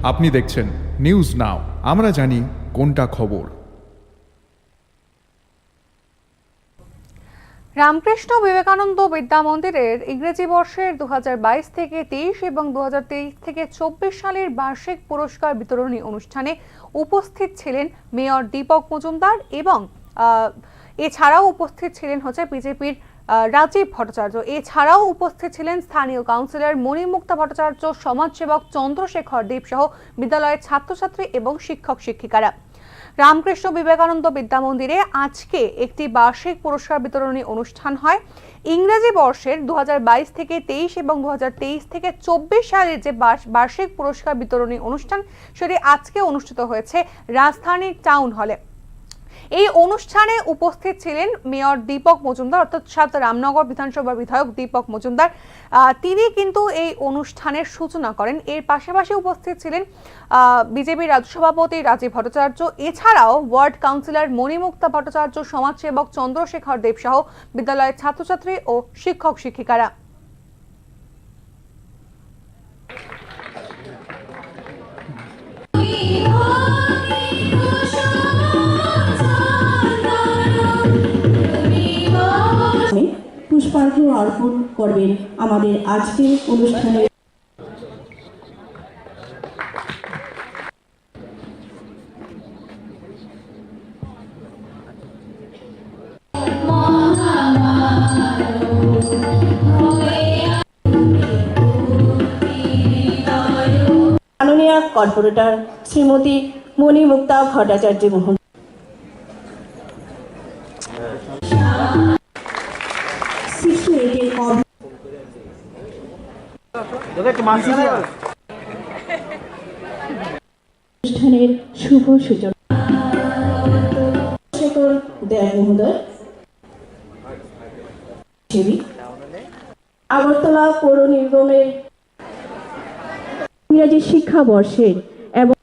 আপনি দেখছেন news now, আমরা জানি কোনটা খবর। রামকৃষ্ণ বিবেকানন্দ বিদ্যা মন্দিরের ইংরেজি বর্ষের 2022 থেকে 23 এবং 2023 থেকে 24 সালের বার্ষিক পুরস্কার বিতরণী অনুষ্ঠানে উপস্থিত ছিলেন মেয়র দীপক মজুমদার এবং এছাড়াও উপস্থিত ছিলেন বিজেপির রাজীব ভট্টাচার্য। এছাড়াও উপস্থিত ছিলেন স্থানীয় কাউন্সিলর মণিমুক্তা ভট্টাচার্য, সমাজসেবক চন্দ্রশেখর দেব সহ বিদ্যালয়ের ছাত্রছাত্রী এবং শিক্ষক শিক্ষিকারা। রামকৃষ্ণ বিবেকানন্দ বিদ্যা মন্দিরে আজকে একটি বার্ষিক পুরস্কার বিতরণী অনুষ্ঠান হয়। ইংরেজি বর্ষের 2022 থেকে 23 এবং 2023 থেকে 24 সালের যে বার্ষিক পুরস্কার বিতরণী অনুষ্ঠান সেটি আজকে অনুষ্ঠিত হয়েছে রাজধানীর টাউন হলে। এই অনুষ্ঠানে উপস্থিত ছিলেন মেয়র দীপক মজুমদার, অর্থাৎ রামনগর বিধানসভা বিধায়ক দীপক মজুমদার। তিনি কিন্তু এই অনুষ্ঠানের সূচনা করেন। এর পাশাপাশি উপস্থিত ছিলেন বিজেপি রাজ্য সভাপতি রাজীব ভট্টাচার্য, এছাড়াও ওয়ার্ড কাউন্সিলর মণিমুক্তা ভট্টাচার্য, সমাজসেবক চন্দ্রশেখর দেব সহ বিদ্যালয়ের ছাত্রছাত্রী ও শিক্ষক শিক্ষিকারা। পুষ্পার্ঘ্য অর্পণ করবেন আমাদের আজকের অনুষ্ঠানে। মাননীয় কর্পোরেটর শ্রীমতী মণিমুক্তা ভট্টাচার্য মহোদয়, অনুষ্ঠানের শুভ সূচনা শেখর দেব মহোদয়, আগরতলা পৌর নিগমের ইংরেজি শিক্ষাবর্ষের এবং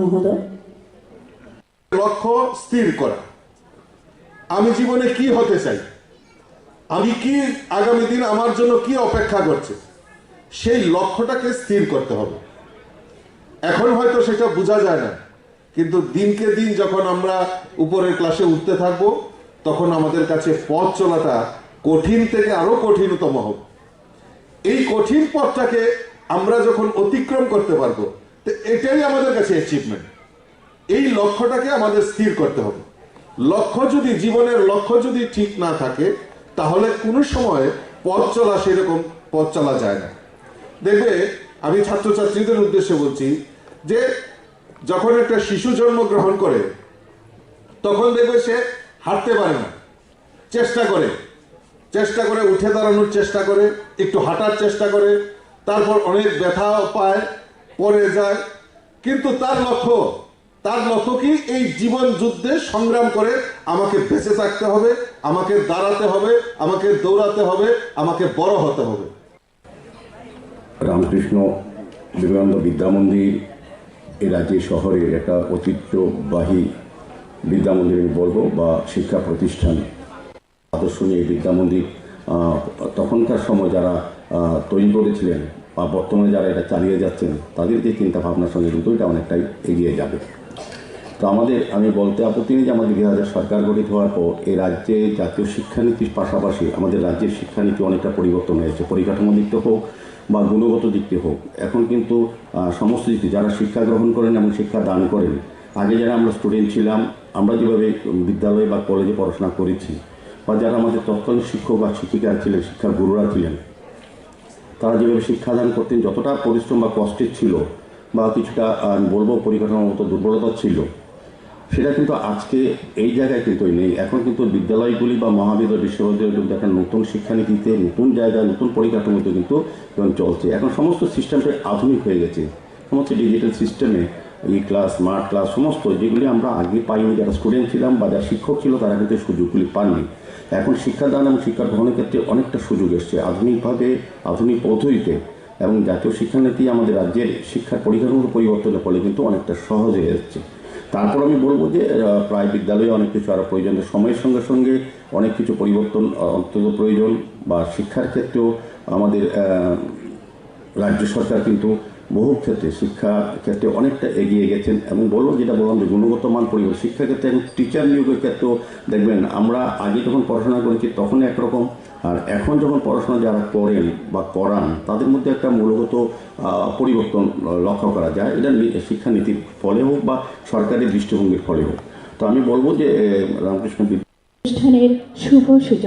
মহোদয়। লক্ষ্য স্থির করা, আমি জীবনে কি হতে চাই, আমি কি আগামী দিন আমার জন্য কি অপেক্ষা করছে, সেই লক্ষ্যটাকে স্থির করতে হবে। এখন হয়তো সেটা বোঝা যায় না, কিন্তু দিনকে দিন যখন আমরা উপরের ক্লাসে উঠতে থাকব তখন আমাদের কাছে পথ চলাটা কঠিন থেকে আরো কঠিনতম হবে। এই কঠিন পথটাকে আমরা যখন অতিক্রম করতে পারবো, তো এটাই আমাদের কাছে অ্যাচিভমেন্ট। এই লক্ষ্যটাকে আমাদের স্থির করতে হবে। জীবনের লক্ষ্য যদি ঠিক না থাকে তাহলে কোনো সময় পথ চলা সেরকম পথ চলা যায় না। দেখবে, আমি ছাত্রছাত্রীদের উদ্দেশ্যে বলছি যে যখন একটা শিশু জন্মগ্রহণ করে তখন দেখবে সে হাঁটতে পারে না, চেষ্টা করে উঠে দাঁড়ানোর চেষ্টা করে, একটু হাঁটার চেষ্টা করে, তারপর অনেক ব্যথা পায়, পড়ে যায়, কিন্তু তার লক্ষ্য কি? এই জীবন যুদ্ধে সংগ্রাম করে আমাকে বেঁচে থাকতে হবে, আমাকে দাঁড়াতে হবে, আমাকে দৌড়াতে হবে, আমাকে বড় হতে হবে। রামকৃষ্ণ বিবেকানন্দ বিদ্যা মন্দির এই রাজ্যের শহরের একটা ঐতিহ্যবাহী বিদ্যা মন্দির আমি বলবো, বা শিক্ষা প্রতিষ্ঠান। আদর্শ নিয়ে বিদ্যা মন্দির তখনকার সময় যারা তৈরি করেছিলেন বা বর্তমানে যারা এটা চালিয়ে যাচ্ছেন তাদের যে চিন্তা ভাবনার সঙ্গে কিন্তু এটা অনেকটাই এগিয়ে যাবে। তো আমি বলতে আপত্তি নেই যে আমাদের 2000 সরকার গঠিত হওয়ার পর এই রাজ্যে জাতীয় শিক্ষানীতির পাশাপাশি আমাদের রাজ্যের শিক্ষানীতি অনেকটা পরিবর্তন হয়েছে, পরিকাঠামো দিক থেকে হোক বা গুণগত দিক থেকে হোক। এখন কিন্তু সমস্ত দিক থেকে যারা শিক্ষা গ্রহণ করেন এবং শিক্ষা দান করেন, আগে যারা আমরা স্টুডেন্ট ছিলাম, আমরা যেভাবে বিদ্যালয়ে বা কলেজে পড়াশোনা করেছি, বা যারা আমাদের তৎকালীন শিক্ষক বা শিক্ষিকারা ছিলেন, শিক্ষার গুরুরা ছিলেন, তারা যেভাবে শিক্ষাদান করতেন, যতটা পরিশ্রম বা কষ্টের ছিল বা কিছুটা আমি বলবো পরিকাঠামোর মতো দুর্বলতা ছিল, সেটা কিন্তু আজকে এই জায়গায় কিন্তু নেই। এখন কিন্তু বিদ্যালয়গুলি বা মহাবিদ্যালয় বিশ্ববিদ্যালয় কিন্তু একটা নতুন শিক্ষানীতিতে, নতুন জায়গায়, নতুন পরিকাঠামোতে কিন্তু এখন চলছে। এখন সমস্ত সিস্টেমটাই আধুনিক হয়ে গেছে, সমস্ত ডিজিটাল সিস্টেমে ক্লাস, স্মার্ট ক্লাস, সমস্ত যেগুলি আমরা আগে পাইনি, যারা স্টুডেন্ট ছিলাম বা যারা শিক্ষক ছিল তারা কিন্তু সুযোগগুলি পাননি। এখন শিক্ষাদান এবং শিক্ষা গ্রহণের ক্ষেত্রে অনেকটা সুযোগ এসছে আধুনিকভাবে, আধুনিক পদ্ধতিতে, এবং জাতীয় শিক্ষানীতি আমাদের রাজ্যের শিক্ষার পরিকাঠামো পরিবর্তনের ফলে কিন্তু অনেকটা সহজ হয়ে যাচ্ছে। তারপর আমি বলবো যে প্রায় বিদ্যালয়ে অনেক কিছু আরও প্রয়োজন, সময়ের সঙ্গে সঙ্গে অনেক কিছু পরিবর্তন অত্যন্ত প্রয়োজন, বা শিক্ষার ক্ষেত্রেও আমাদের রাজ্য সরকার কিন্তু বহু ক্ষেত্রে শিক্ষা ক্ষেত্রে অনেকটা এগিয়ে গেছেন এবং বলবো যেটা বললাম যে গুণগত মান পরিবর্তন শিক্ষা ক্ষেত্রে এবং টিচার নিয়োগের ক্ষেত্রেও দেখবেন আমরা আগে যখন পড়াশোনা করেছি তখন একরকম, আর এখন যখন পড়াশোনা যারা করেন বা করান তাদের মধ্যে একটা মূলগত পরিবর্তন লক্ষ্য করা যায়। এটা শিক্ষানীতির ফলে হোক বা সরকারি দৃষ্টিভঙ্গির ফলে হোক। তো আমি বলবো যে রামকৃষ্ণ অনুষ্ঠানের শুভ সূচনা।